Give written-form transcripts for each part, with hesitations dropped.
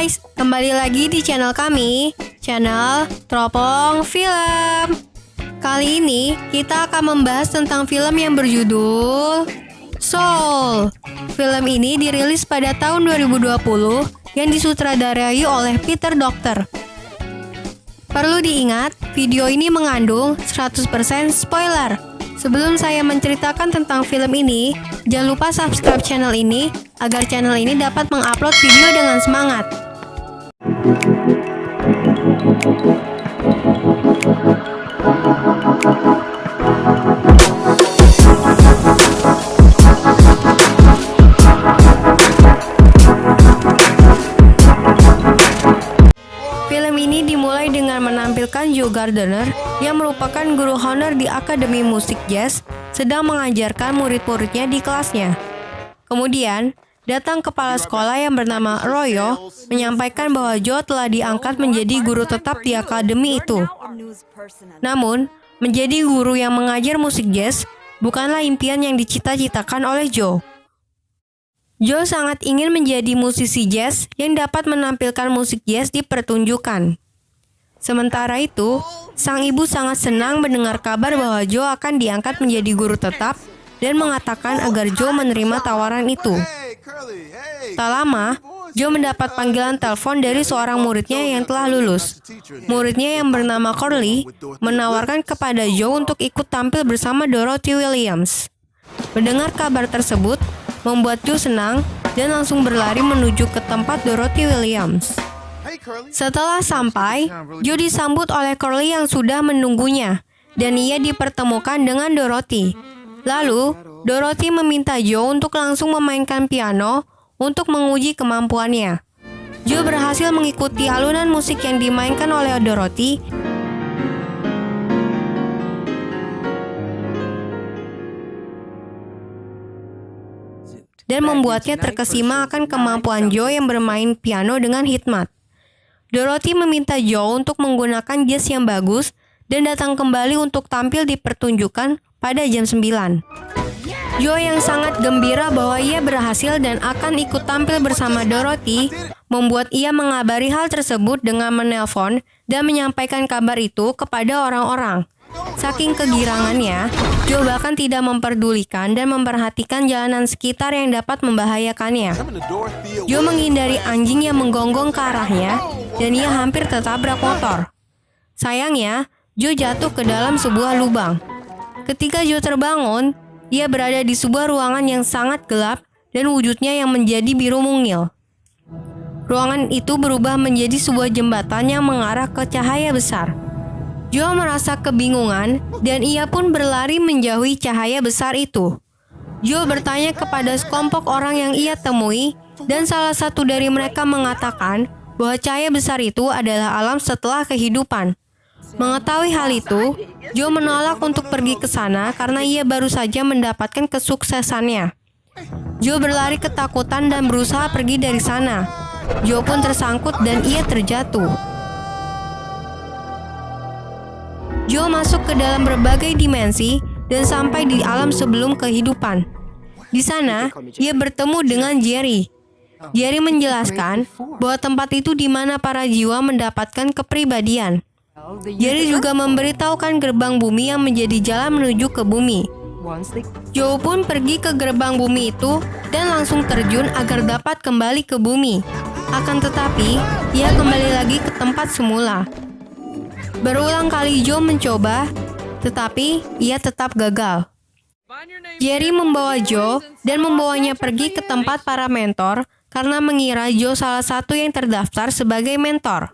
guys, kembali lagi di channel kami, channel Teropong Film. Kali ini kita akan membahas tentang film yang berjudul Soul. Film ini dirilis pada tahun 2020 yang disutradarai oleh Peter Docter. Perlu diingat, video ini mengandung 100% spoiler. Sebelum saya menceritakan tentang film ini, jangan lupa subscribe channel ini agar channel ini dapat mengupload video dengan semangat. Film ini dimulai dengan menampilkan Joe Gardner yang merupakan guru honor di Akademi Musik Jazz sedang mengajarkan murid-muridnya di kelasnya. Kemudian, datang kepala sekolah yang bernama Royo menyampaikan bahwa Joe telah diangkat menjadi guru tetap di akademi itu. Namun, menjadi guru yang mengajar musik jazz bukanlah impian yang dicita-citakan oleh Joe. Joe sangat ingin menjadi musisi jazz yang dapat menampilkan musik jazz di pertunjukan. Sementara itu, sang ibu sangat senang mendengar kabar bahwa Joe akan diangkat menjadi guru tetap dan mengatakan agar Joe menerima tawaran itu. Tak lama, Joe mendapat panggilan telepon dari seorang muridnya yang telah lulus. Muridnya yang bernama Curly menawarkan kepada Joe untuk ikut tampil bersama Dorothy Williams. Mendengar kabar tersebut, membuat Joe senang dan langsung berlari menuju ke tempat Dorothy Williams. Setelah sampai, Joe disambut oleh Curly yang sudah menunggunya, dan ia dipertemukan dengan Dorothy. Lalu, Dorothy meminta Joe untuk langsung memainkan piano untuk menguji kemampuannya. Joe berhasil mengikuti alunan musik yang dimainkan oleh Dorothy dan membuatnya terkesima akan kemampuan Joe yang bermain piano dengan hikmat. Dorothy meminta Joe untuk menggunakan jas yang bagus dan datang kembali untuk tampil di pertunjukan pada jam 9. Joe yang sangat gembira bahwa ia berhasil dan akan ikut tampil bersama Dorothy, membuat ia mengabari hal tersebut dengan menelpon dan menyampaikan kabar itu kepada orang-orang. Saking kegirangannya, Joe bahkan tidak memperdulikan dan memperhatikan jalanan sekitar yang dapat membahayakannya. Joe menghindari anjing yang menggonggong ke arahnya, dan ia hampir tertabrak motor. Sayangnya, Joe jatuh ke dalam sebuah lubang. Ketika Joe terbangun, ia berada di sebuah ruangan yang sangat gelap dan wujudnya yang menjadi biru mungil. Ruangan itu berubah menjadi sebuah jembatan yang mengarah ke cahaya besar. Joe merasa kebingungan dan ia pun berlari menjauhi cahaya besar itu. Joe bertanya kepada sekelompok orang yang ia temui dan salah satu dari mereka mengatakan bahwa cahaya besar itu adalah alam setelah kehidupan. Mengetahui hal itu, Joe menolak untuk pergi ke sana karena ia baru saja mendapatkan kesuksesannya. Joe berlari ketakutan dan berusaha pergi dari sana. Joe pun tersangkut dan ia terjatuh. Joe masuk ke dalam berbagai dimensi dan sampai di alam sebelum kehidupan. Di sana, ia bertemu dengan Jerry. Jerry menjelaskan bahwa tempat itu di mana para jiwa mendapatkan kepribadian. Jerry juga memberitahukan gerbang bumi yang menjadi jalan menuju ke bumi. Joe pun pergi ke gerbang bumi itu dan langsung terjun agar dapat kembali ke bumi. Akan tetapi, ia kembali lagi ke tempat semula. Berulang kali Joe mencoba, tetapi ia tetap gagal. Jerry membawa Joe dan membawanya pergi ke tempat para mentor karena mengira Joe salah satu yang terdaftar sebagai mentor.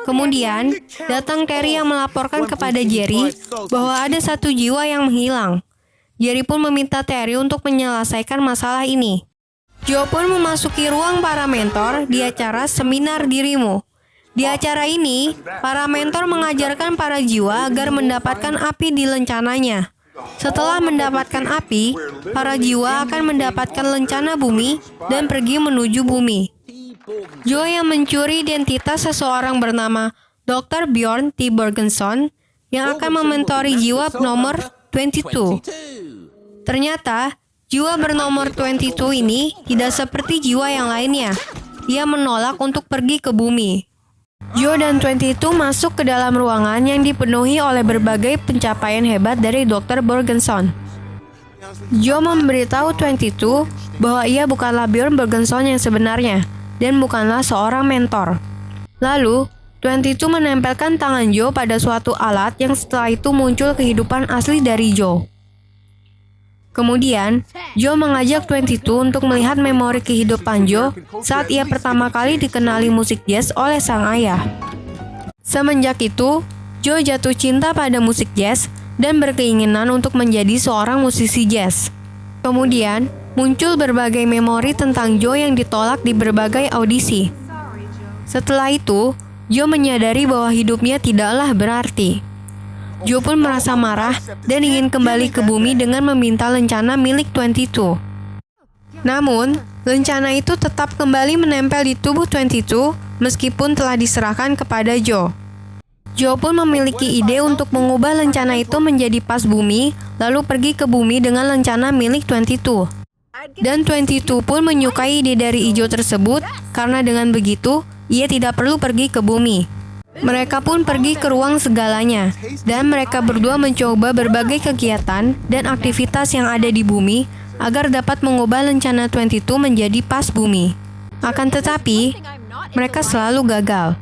Kemudian, datang Terry yang melaporkan kepada Jerry bahwa ada satu jiwa yang menghilang. Jerry pun meminta Terry untuk menyelesaikan masalah ini. Joe pun memasuki ruang para mentor di acara Seminar Dirimu. Di acara ini, para mentor mengajarkan para jiwa agar mendapatkan api di lencananya. Setelah mendapatkan api, para jiwa akan mendapatkan lencana bumi dan pergi menuju bumi. Joe yang mencuri identitas seseorang bernama Dr. Bjorn T. Borgenson yang akan mementori jiwa nomor 22. Ternyata, jiwa bernomor 22 ini tidak seperti jiwa yang lainnya. ia menolak untuk pergi ke bumi. Joe dan 22 masuk ke dalam ruangan yang dipenuhi oleh berbagai pencapaian hebat dari Dr. Borgenson. Joe memberitahu 22 bahwa ia bukanlah Bjorn Borgenson yang sebenarnya dan bukanlah seorang mentor. Lalu, 22 menempelkan tangan Joe pada suatu alat yang setelah itu muncul kehidupan asli dari Joe. Kemudian, Joe mengajak 22 untuk melihat memori kehidupan Joe saat ia pertama kali dikenali musik jazz oleh sang ayah. Semenjak itu, Joe jatuh cinta pada musik jazz dan berkeinginan untuk menjadi seorang musisi jazz. Kemudian, muncul berbagai memori tentang Joe yang ditolak di berbagai audisi. Setelah itu, Joe menyadari bahwa hidupnya tidaklah berarti. Joe pun merasa marah dan ingin kembali ke bumi dengan meminta lencana milik 22. Namun, lencana itu tetap kembali menempel di tubuh 22 meskipun telah diserahkan kepada Joe. Joe pun memiliki ide untuk mengubah lencana itu menjadi pas bumi, lalu pergi ke bumi dengan lencana milik 22. Dan 22 pun menyukai ide dari Joe tersebut karena dengan begitu, ia tidak perlu pergi ke bumi. Mereka pun pergi ke ruang segalanya, dan mereka berdua mencoba berbagai kegiatan dan aktivitas yang ada di bumi agar dapat mengubah lencana 22 menjadi pas bumi. Akan tetapi, mereka selalu gagal.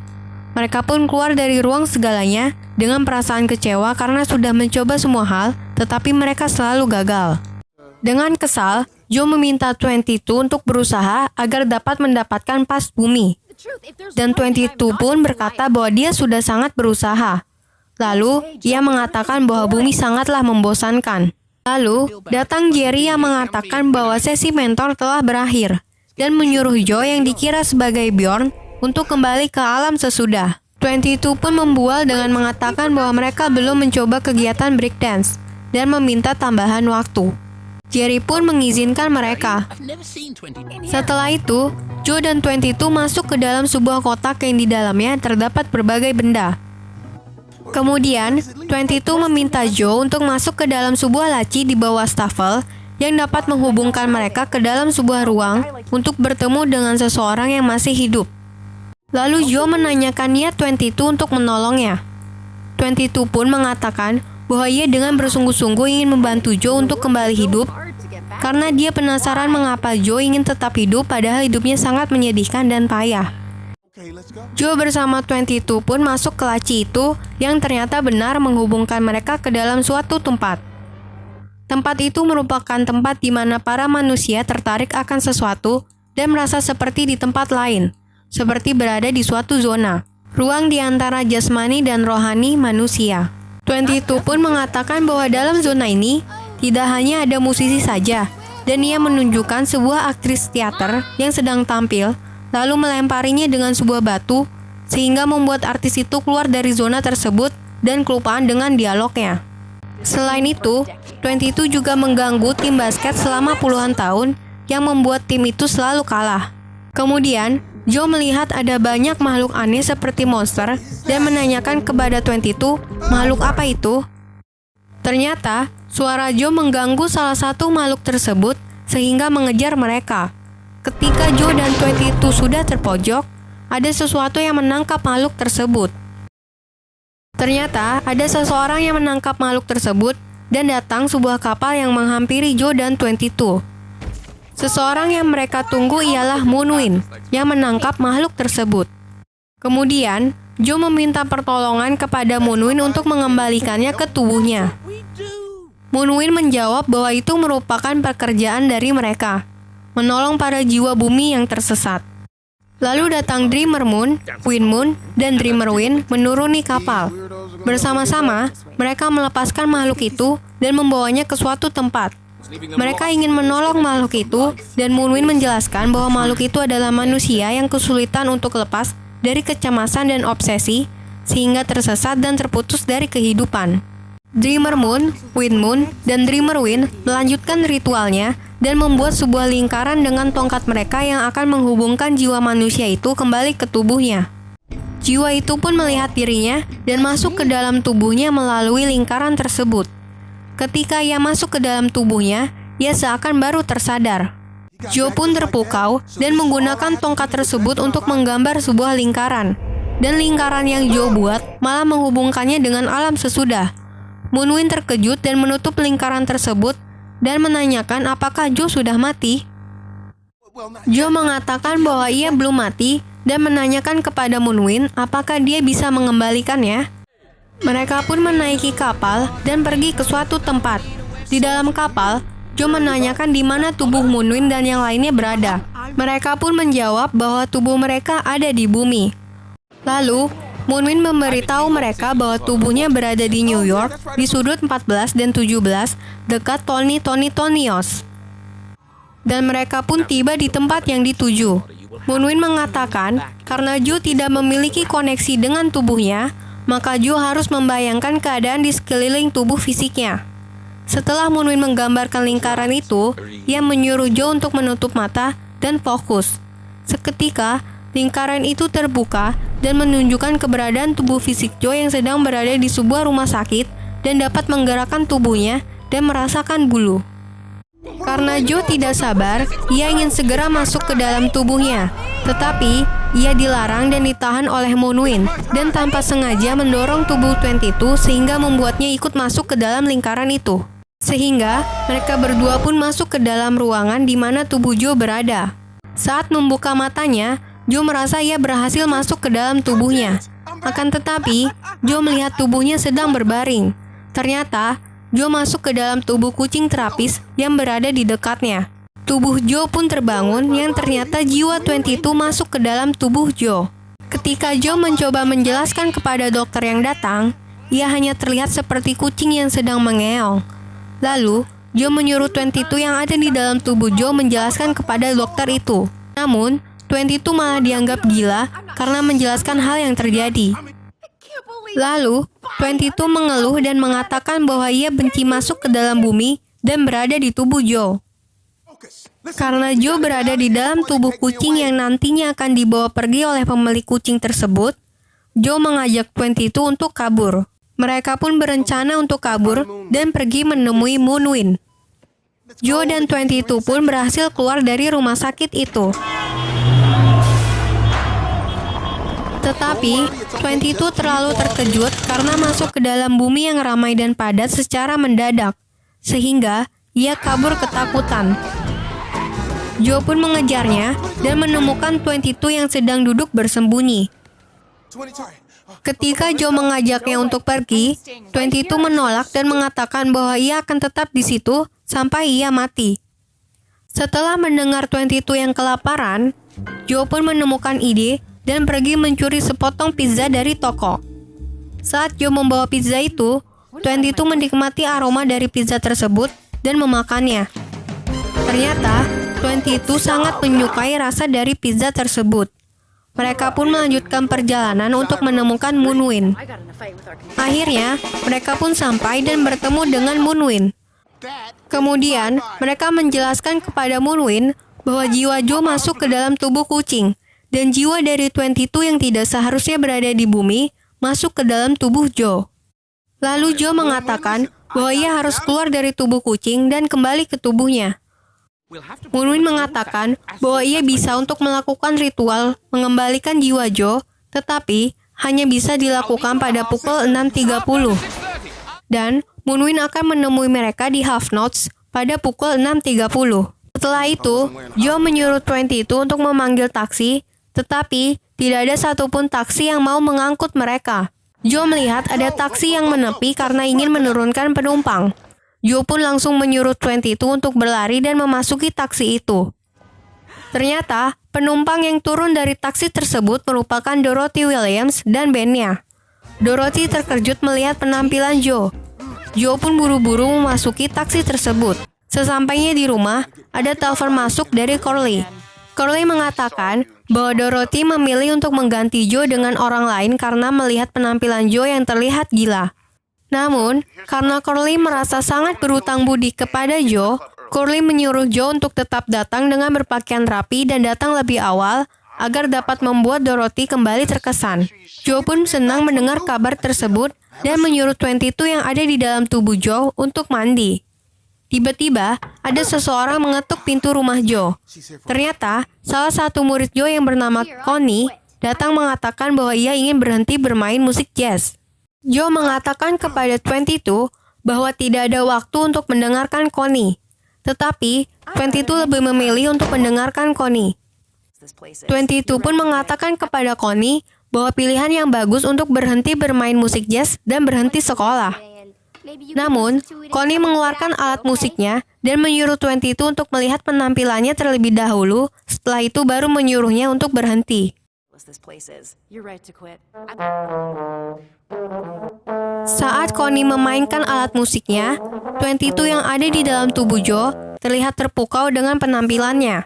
Mereka pun keluar dari ruang segalanya dengan perasaan kecewa karena sudah mencoba semua hal, tetapi mereka selalu gagal. Dengan kesal, Joe meminta 22 untuk berusaha agar dapat mendapatkan pas bumi. Dan 22 pun berkata bahwa dia sudah sangat berusaha. Lalu, ia mengatakan bahwa bumi sangatlah membosankan. Lalu, datang Jerry yang mengatakan bahwa sesi mentor telah berakhir dan menyuruh Joe yang dikira sebagai Bjorn untuk kembali ke alam sesudah. 22 pun membual dengan mengatakan bahwa mereka belum mencoba kegiatan breakdance dan meminta tambahan waktu. Jerry pun mengizinkan mereka. Setelah itu, Joe dan 22 masuk ke dalam sebuah kotak yang di dalamnya terdapat berbagai benda. Kemudian, 22 meminta Joe untuk masuk ke dalam sebuah laci di bawah stafel yang dapat menghubungkan mereka ke dalam sebuah ruang untuk bertemu dengan seseorang yang masih hidup. Lalu Joe menanyakan niat 22 untuk menolongnya. 22 pun mengatakan bahwa ia dengan bersungguh-sungguh ingin membantu Joe untuk kembali hidup karena dia penasaran mengapa Joe ingin tetap hidup padahal hidupnya sangat menyedihkan dan payah. Joe bersama 22 pun masuk ke laci itu yang ternyata benar menghubungkan mereka ke dalam suatu tempat. Tempat itu merupakan tempat di mana para manusia tertarik akan sesuatu dan merasa seperti di tempat lain, seperti berada di suatu zona, ruang di antara jasmani dan rohani manusia. 22 pun mengatakan bahwa dalam zona ini tidak hanya ada musisi saja, dan ia menunjukkan sebuah aktris teater yang sedang tampil, lalu melemparinya dengan sebuah batu, sehingga membuat artis itu keluar dari zona tersebut dan kelupaan dengan dialognya. Selain itu, 22 juga mengganggu tim basket selama puluhan tahun yang membuat tim itu selalu kalah. Kemudian, Joe melihat ada banyak makhluk aneh seperti monster dan menanyakan kepada 22, makhluk apa itu? Ternyata, suara Joe mengganggu salah satu makhluk tersebut sehingga mengejar mereka. Ketika Joe dan 22 sudah terpojok, ada sesuatu yang menangkap makhluk tersebut. Ternyata, ada seseorang yang menangkap makhluk tersebut dan datang sebuah kapal yang menghampiri Joe dan 22. Seseorang yang mereka tunggu ialah Moonwind yang menangkap makhluk tersebut. Kemudian, Joe meminta pertolongan kepada Moonwind untuk mengembalikannya ke tubuhnya. Moonwind menjawab bahwa itu merupakan pekerjaan dari mereka, menolong para jiwa bumi yang tersesat. Lalu datang Dreamer Moon, Wind Moon, dan Dreamer Wind menuruni kapal. Bersama-sama, mereka melepaskan makhluk itu dan membawanya ke suatu tempat. Mereka ingin menolong makhluk itu, dan Moonwind menjelaskan bahwa makhluk itu adalah manusia yang kesulitan untuk lepas dari kecemasan dan obsesi, sehingga tersesat dan terputus dari kehidupan. Dreamer Moon, Wind Moon, dan Dreamer Wind melanjutkan ritualnya dan membuat sebuah lingkaran dengan tongkat mereka yang akan menghubungkan jiwa manusia itu kembali ke tubuhnya. Jiwa itu pun melihat dirinya dan masuk ke dalam tubuhnya melalui lingkaran tersebut. Ketika ia masuk ke dalam tubuhnya, ia seakan baru tersadar. Joe pun terpukau dan menggunakan tongkat tersebut untuk menggambar sebuah lingkaran. Dan lingkaran yang Joe buat malah menghubungkannya dengan alam sesudah. Moonwind terkejut dan menutup lingkaran tersebut dan menanyakan apakah Joe sudah mati. Joe mengatakan bahwa ia belum mati dan menanyakan kepada Moonwind apakah dia bisa mengembalikannya. Mereka pun menaiki kapal dan pergi ke suatu tempat. Di dalam kapal, Joe menanyakan di mana tubuh Moonwind dan yang lainnya berada. Mereka pun menjawab bahwa tubuh mereka ada di bumi. Lalu, Moonwind memberitahu mereka bahwa tubuhnya berada di New York, di sudut 14 dan 17, dekat Tonios. Dan mereka pun tiba di tempat yang dituju. Moonwind mengatakan, karena Joe tidak memiliki koneksi dengan tubuhnya, maka Joe harus membayangkan keadaan di sekeliling tubuh fisiknya. Setelah Moonwind menggambarkan lingkaran itu, ia menyuruh Joe untuk menutup mata dan fokus. Seketika, lingkaran itu terbuka dan menunjukkan keberadaan tubuh fisik Joe yang sedang berada di sebuah rumah sakit dan dapat menggerakkan tubuhnya dan merasakan bulu. Karena Joe tidak sabar, ia ingin segera masuk ke dalam tubuhnya. Tetapi, ia dilarang dan ditahan oleh Moonwind dan tanpa sengaja mendorong tubuh 22 sehingga membuatnya ikut masuk ke dalam lingkaran itu. Sehingga, mereka berdua pun masuk ke dalam ruangan di mana tubuh Joe berada. Saat membuka matanya, Joe merasa ia berhasil masuk ke dalam tubuhnya. Akan tetapi, Joe melihat tubuhnya sedang berbaring. Ternyata, Joe masuk ke dalam tubuh kucing terapis yang berada di dekatnya. Tubuh Joe pun terbangun yang ternyata jiwa 22 masuk ke dalam tubuh Joe. Ketika Joe mencoba menjelaskan kepada dokter yang datang, ia hanya terlihat seperti kucing yang sedang mengeong. Lalu, Joe menyuruh 22 yang ada di dalam tubuh Joe menjelaskan kepada dokter itu. Namun, 22 malah dianggap gila karena menjelaskan hal yang terjadi. Lalu, 22 mengeluh dan mengatakan bahwa ia benci masuk ke dalam bumi dan berada di tubuh Joe. Karena Joe berada di dalam tubuh kucing yang nantinya akan dibawa pergi oleh pemilik kucing tersebut, Joe mengajak 22 untuk kabur. Mereka pun berencana untuk kabur dan pergi menemui Moonwind. Joe dan 22 pun berhasil keluar dari rumah sakit itu. Tetapi, 22 terlalu terkejut karena masuk ke dalam bumi yang ramai dan padat secara mendadak, sehingga ia kabur ketakutan. Joe pun mengejarnya dan menemukan 22 yang sedang duduk bersembunyi. Ketika Joe mengajaknya untuk pergi, 22 menolak dan mengatakan bahwa ia akan tetap di situ sampai ia mati. Setelah mendengar 22 yang kelaparan, Joe pun menemukan ide dan pergi mencuri sepotong pizza dari toko. Saat Joe membawa pizza itu, 22 menikmati aroma dari pizza tersebut dan memakannya. Ternyata, 22 sangat menyukai rasa dari pizza tersebut. Mereka pun melanjutkan perjalanan untuk menemukan Moonwind. Akhirnya, mereka pun sampai dan bertemu dengan Moonwind. Kemudian, mereka menjelaskan kepada Moonwind bahwa jiwa Joe masuk ke dalam tubuh kucing, dan jiwa dari 22 yang tidak seharusnya berada di bumi masuk ke dalam tubuh Joe. Lalu Joe mengatakan bahwa ia harus keluar dari tubuh kucing dan kembali ke tubuhnya. Moonwind mengatakan bahwa ia bisa untuk melakukan ritual mengembalikan jiwa Joe, tetapi hanya bisa dilakukan pada pukul 6.30. Dan Moonwind akan menemui mereka di Half Notes pada pukul 6.30. Setelah itu, Joe menyuruh 22 untuk memanggil taksi, tetapi tidak ada satupun taksi yang mau mengangkut mereka. Joe melihat ada taksi yang menepi karena ingin menurunkan penumpang. Joe pun langsung menyuruh 22 untuk berlari dan memasuki taksi itu. Ternyata, penumpang yang turun dari taksi tersebut merupakan Dorothy Williams dan bandnya. Dorothy terkejut melihat penampilan Joe. Joe pun buru-buru memasuki taksi tersebut. Sesampainya di rumah, ada telepon masuk dari Corley. Corley mengatakan bahwa Dorothy memilih untuk mengganti Joe dengan orang lain karena melihat penampilan Joe yang terlihat gila. Namun, karena Corley merasa sangat berhutang budi kepada Joe, Corley menyuruh Joe untuk tetap datang dengan berpakaian rapi dan datang lebih awal agar dapat membuat Dorothy kembali terkesan. Joe pun senang mendengar kabar tersebut dan menyuruh 22 yang ada di dalam tubuh Joe untuk mandi. Tiba-tiba, ada seseorang mengetuk pintu rumah Joe. Ternyata, salah satu murid Joe yang bernama Connie datang mengatakan bahwa ia ingin berhenti bermain musik jazz. Joe mengatakan kepada 22 bahwa tidak ada waktu untuk mendengarkan Connie. Tetapi, 22 lebih memilih untuk mendengarkan Connie. 22 pun mengatakan kepada Connie bahwa pilihan yang bagus untuk berhenti bermain musik jazz dan berhenti sekolah. Namun, Connie mengeluarkan alat musiknya dan menyuruh 22 untuk melihat penampilannya terlebih dahulu, setelah itu baru menyuruhnya untuk berhenti. Saat Connie memainkan alat musiknya, 22 yang ada di dalam tubuh Joe terlihat terpukau dengan penampilannya.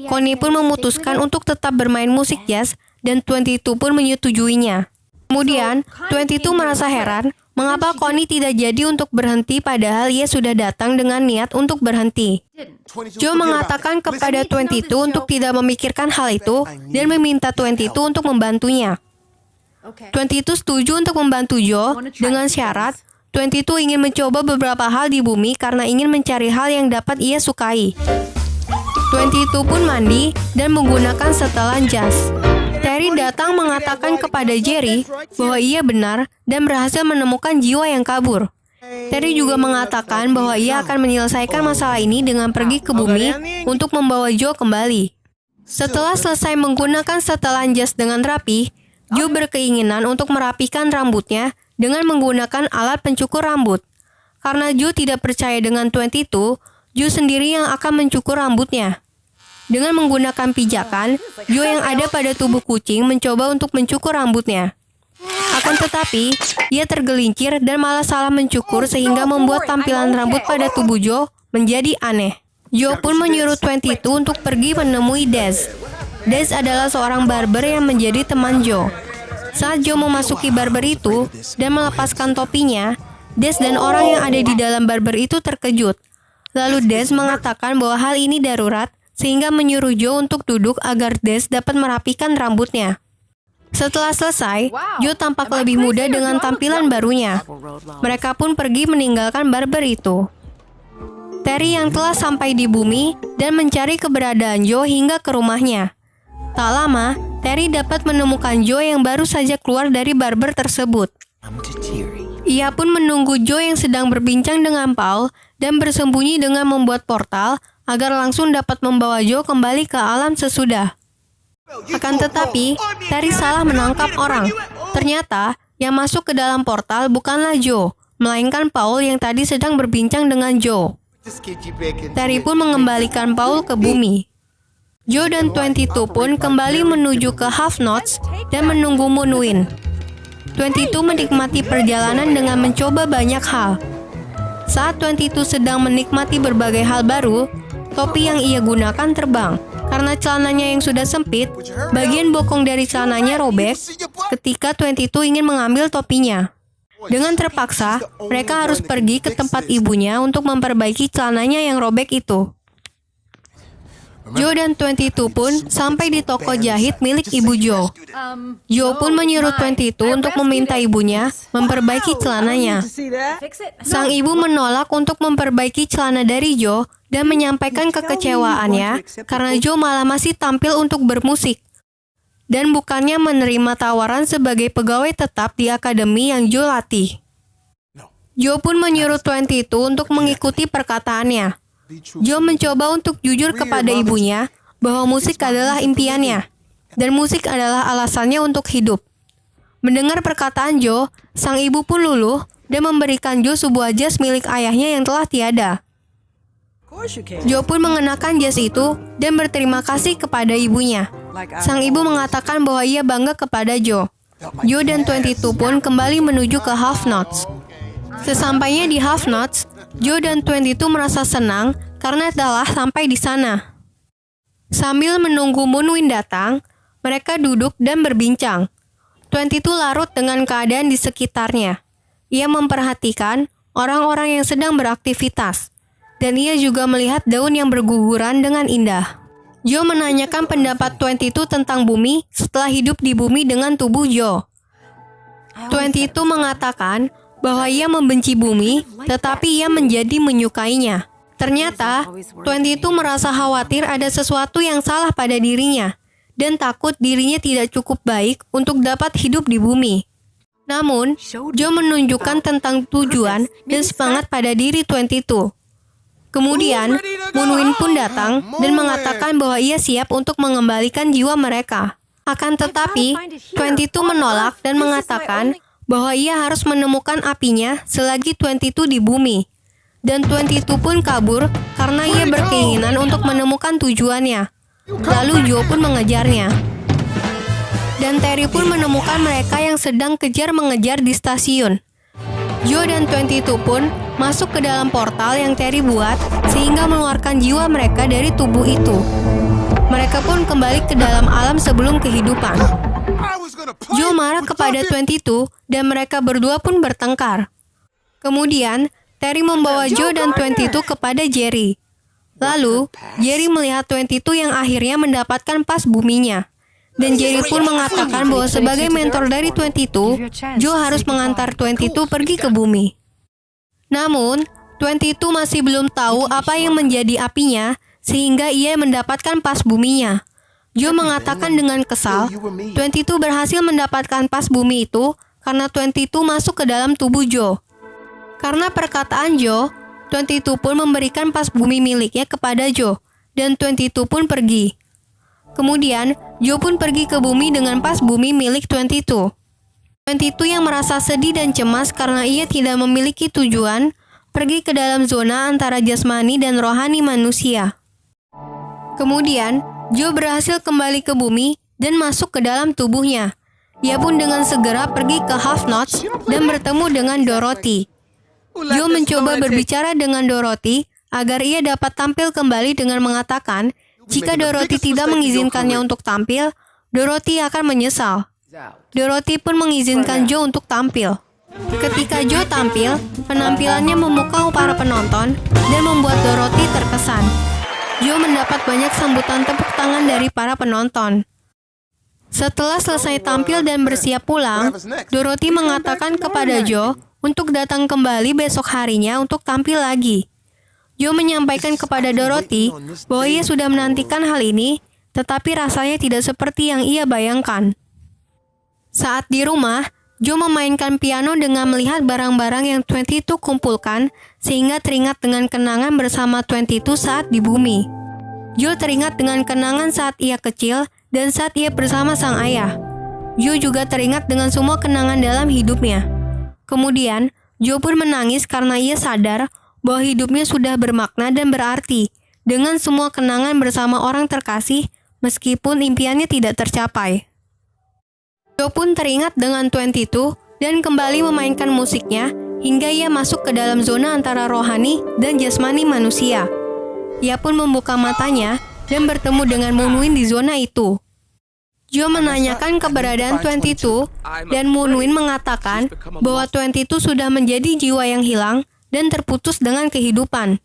Connie pun memutuskan untuk tetap bermain musik jazz dan 22 pun menyetujuinya. Kemudian, 22 merasa heran mengapa Connie tidak jadi untuk berhenti padahal ia sudah datang dengan niat untuk berhenti. Joe mengatakan kepada 22 untuk tidak memikirkan hal itu dan meminta 22 untuk membantunya. 22 setuju untuk membantu Joe dengan syarat 22 ingin mencoba beberapa hal di bumi karena ingin mencari hal yang dapat ia sukai. 22 pun mandi dan menggunakan setelan jas. Terry datang mengatakan kepada Jerry bahwa ia benar dan berhasil menemukan jiwa yang kabur. Terry juga mengatakan bahwa ia akan menyelesaikan masalah ini dengan pergi ke bumi untuk membawa Joe kembali. Setelah selesai menggunakan setelan jas dengan rapi, Joe berkeinginan untuk merapikan rambutnya dengan menggunakan alat pencukur rambut. Karena Joe tidak percaya dengan 22, Joe sendiri yang akan mencukur rambutnya. Dengan menggunakan pijakan, Joe yang ada pada tubuh kucing mencoba untuk mencukur rambutnya. Akan tetapi, ia tergelincir dan malah salah mencukur sehingga membuat tampilan rambut pada tubuh Joe menjadi aneh. Joe pun menyuruh 22 untuk pergi menemui Des. Des adalah seorang barber yang menjadi teman Joe. Saat Joe memasuki barber itu dan melepaskan topinya, Des dan orang yang ada di dalam barber itu terkejut. Lalu Des mengatakan bahwa hal ini darurat, sehingga menyuruh Joe untuk duduk agar Des dapat merapikan rambutnya. Setelah selesai, Joe tampak lebih muda dengan tampilan barunya. Mereka pun pergi meninggalkan barber itu. Terry yang telah sampai di bumi dan mencari keberadaan Joe hingga ke rumahnya. Tak lama, Terry dapat menemukan Joe yang baru saja keluar dari barber tersebut. Ia pun menunggu Joe yang sedang berbincang dengan Paul dan bersembunyi dengan membuat portal agar langsung dapat membawa Joe kembali ke alam sesudah. Akan tetapi, Terry salah menangkap orang. Ternyata, yang masuk ke dalam portal bukanlah Joe, melainkan Paul yang tadi sedang berbincang dengan Joe. Terry pun mengembalikan Paul ke bumi. Joe dan 22 pun kembali menuju ke Half Notes dan menunggu Moonwind. 22 menikmati perjalanan dengan mencoba banyak hal. Saat 22 sedang menikmati berbagai hal baru, topi yang ia gunakan terbang. Karena celananya yang sudah sempit, bagian bokong dari celananya robek ketika 22 ingin mengambil topinya. Dengan terpaksa, mereka harus pergi ke tempat ibunya untuk memperbaiki celananya yang robek itu. Joe dan 22 pun sampai di toko jahit milik ibu Joe. Joe pun menyuruh 22 untuk meminta ibunya memperbaiki celananya. Sang ibu menolak untuk memperbaiki celana dari Joe dan menyampaikan kekecewaannya karena Joe malah masih tampil untuk bermusik. Dan bukannya menerima tawaran sebagai pegawai tetap di akademi yang Joe latih. Joe pun menyuruh 22 untuk mengikuti perkataannya. Joe mencoba untuk jujur kepada ibunya bahwa musik adalah impiannya, dan musik adalah alasannya untuk hidup. Mendengar perkataan Joe, sang ibu pun luluh dan memberikan Joe sebuah jas milik ayahnya yang telah tiada. Joe pun mengenakan jas itu dan berterima kasih kepada ibunya. Sang ibu mengatakan bahwa ia bangga kepada Joe. Joe dan 22 pun kembali menuju ke Half Notes. Sesampainya di Half Notes, Joe dan 22 merasa senang karena telah sampai di sana. Sambil menunggu Moonwind datang, mereka duduk dan berbincang. 22 larut dengan keadaan di sekitarnya. Ia memperhatikan orang-orang yang sedang beraktivitas, dan ia juga melihat daun yang berguguran dengan indah. Joe menanyakan pendapat 22 tentang bumi setelah hidup di bumi dengan tubuh Joe. 22 mengatakan bahwa ia membenci bumi, tetapi ia menjadi menyukainya. Ternyata, 22 merasa khawatir ada sesuatu yang salah pada dirinya dan takut dirinya tidak cukup baik untuk dapat hidup di bumi. Namun, Joe menunjukkan tentang tujuan dan semangat pada diri 22. Kemudian, Moonwind pun datang dan mengatakan bahwa ia siap untuk mengembalikan jiwa mereka. Akan tetapi, 22 menolak dan mengatakan bahwa ia harus menemukan apinya selagi 22 di bumi. Dan 22 pun kabur karena ia berkeinginan untuk menemukan tujuannya. Lalu Joe pun mengejarnya. Dan Terry pun menemukan mereka yang sedang kejar mengejar di stasiun. Joe dan 22 pun masuk ke dalam portal yang Terry buat sehingga mengeluarkan jiwa mereka dari tubuh itu. Mereka pun kembali ke dalam alam sebelum kehidupan. Joe marah kepada 22 dan mereka berdua pun bertengkar. Kemudian, Terry membawa Joe dan 22 kepada Jerry. Lalu, Jerry melihat 22 yang akhirnya mendapatkan pas buminya. Dan Jerry pun mengatakan bahwa sebagai mentor dari 22, Joe harus mengantar 22 pergi ke bumi. Namun, 22 masih belum tahu apa yang menjadi apinya, sehingga ia mendapatkan pas buminya. Joe mengatakan dengan kesal, 22 berhasil mendapatkan pas bumi itu karena 22 masuk ke dalam tubuh Joe. Karena perkataan Joe, 22 pun memberikan pas bumi miliknya kepada Joe, dan 22 pun pergi. Kemudian, Joe pun pergi ke bumi dengan pas bumi milik 22. 22 yang merasa sedih dan cemas karena ia tidak memiliki tujuan, pergi ke dalam zona antara jasmani dan rohani manusia. Kemudian, Joe berhasil kembali ke bumi dan masuk ke dalam tubuhnya. Ia pun dengan segera pergi ke Half Notes dan bertemu dengan Dorothy. Joe mencoba berbicara dengan Dorothy agar ia dapat tampil kembali dengan mengatakan, jika Dorothy tidak mengizinkannya untuk tampil, Dorothy akan menyesal. Dorothy pun mengizinkan Joe untuk tampil. Ketika Joe tampil, penampilannya memukau para penonton dan membuat Dorothy terkesan. Joe mendapat banyak sambutan tepuk tangan dari para penonton. Setelah selesai tampil dan bersiap pulang, Dorothy mengatakan kepada Joe untuk datang kembali besok harinya untuk tampil lagi. Joe menyampaikan kepada Dorothy bahwa ia sudah menantikan hal ini, tetapi rasanya tidak seperti yang ia bayangkan. Saat di rumah, Joe memainkan piano dengan melihat barang-barang yang 22 kumpulkan, sehingga teringat dengan kenangan bersama 22 saat di bumi. Joe teringat dengan kenangan saat ia kecil dan saat ia bersama sang ayah. Joe juga teringat dengan semua kenangan dalam hidupnya. Kemudian, Joe pun menangis karena ia sadar bahwa hidupnya sudah bermakna dan berarti dengan semua kenangan bersama orang terkasih, meskipun impiannya tidak tercapai. Joe pun teringat dengan 22 dan kembali memainkan musiknya hingga ia masuk ke dalam zona antara rohani dan jasmani manusia. Ia pun membuka matanya dan bertemu dengan Moonwind di zona itu. Joe menanyakan keberadaan 22 dan Moonwind mengatakan bahwa 22 sudah menjadi jiwa yang hilang dan terputus dengan kehidupan.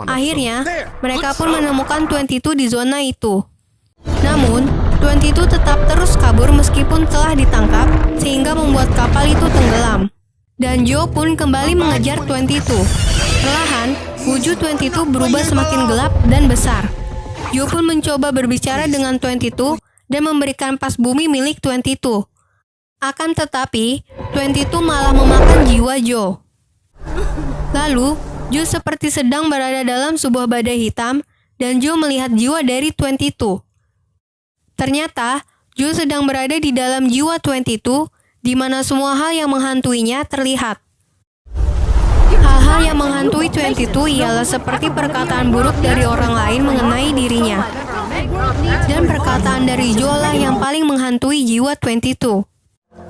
Akhirnya, mereka pun menemukan 22 di zona itu. Namun, 22 tetap terus kabur meskipun telah ditangkap, sehingga membuat kapal itu tenggelam. Dan Joe pun kembali mengejar 22. Perlahan, wujud 22 berubah semakin gelap dan besar. Joe pun mencoba berbicara dengan 22 dan memberikan pas bumi milik 22. Akan tetapi, 22 malah memakan jiwa Joe. Lalu, Joe seperti sedang berada dalam sebuah badai hitam, dan Joe melihat jiwa dari 22. Ternyata, Joe sedang berada di dalam jiwa 22, di mana semua hal yang menghantuinya terlihat. Hal-hal yang menghantui 22 ialah seperti perkataan buruk dari orang lain mengenai dirinya. Dan perkataan dari Joe lah yang paling menghantui jiwa 22.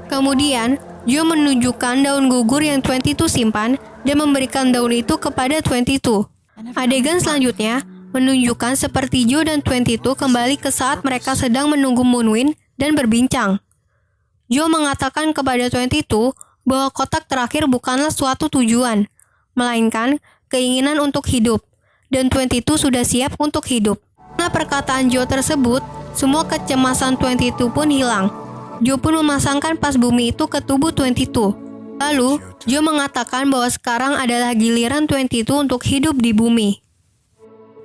Kemudian, Joe menunjukkan daun gugur yang 22 simpan dan memberikan daun itu kepada 22. Adegan selanjutnya menunjukkan seperti Joe dan 22 kembali ke saat mereka sedang menunggu Moonwind dan berbincang. Joe mengatakan kepada 22 bahwa kotak terakhir bukanlah suatu tujuan, melainkan keinginan untuk hidup, dan 22 sudah siap untuk hidup. Karena perkataan Joe tersebut, semua kecemasan 22 pun hilang. Joe pun memasangkan pas bumi itu ke tubuh 22. Lalu, Joe mengatakan bahwa sekarang adalah giliran 22 untuk hidup di bumi.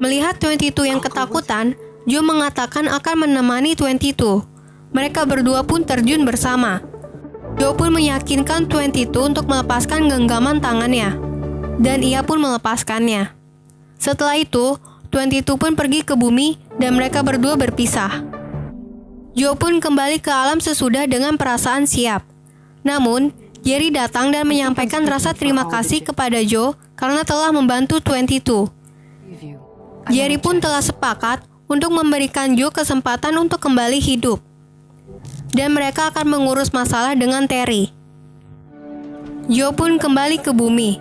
Melihat 22 yang ketakutan, Joe mengatakan akan menemani 22. Mereka berdua pun terjun bersama. Joe pun meyakinkan 22 untuk melepaskan genggaman tangannya. Dan ia pun melepaskannya. Setelah itu, 22 pun pergi ke bumi dan mereka berdua berpisah. Joe pun kembali ke alam sesudah dengan perasaan siap. Namun, Jerry datang dan menyampaikan rasa terima kasih kepada Joe karena telah membantu 22. Jerry pun telah sepakat untuk memberikan Joe kesempatan untuk kembali hidup. Dan mereka akan mengurus masalah dengan Terry. Joe pun kembali ke bumi.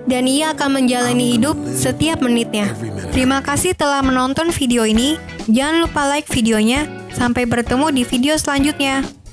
Dan ia akan menjalani hidup setiap menitnya. Terima kasih telah menonton video ini. Jangan lupa like videonya. Sampai bertemu di video selanjutnya.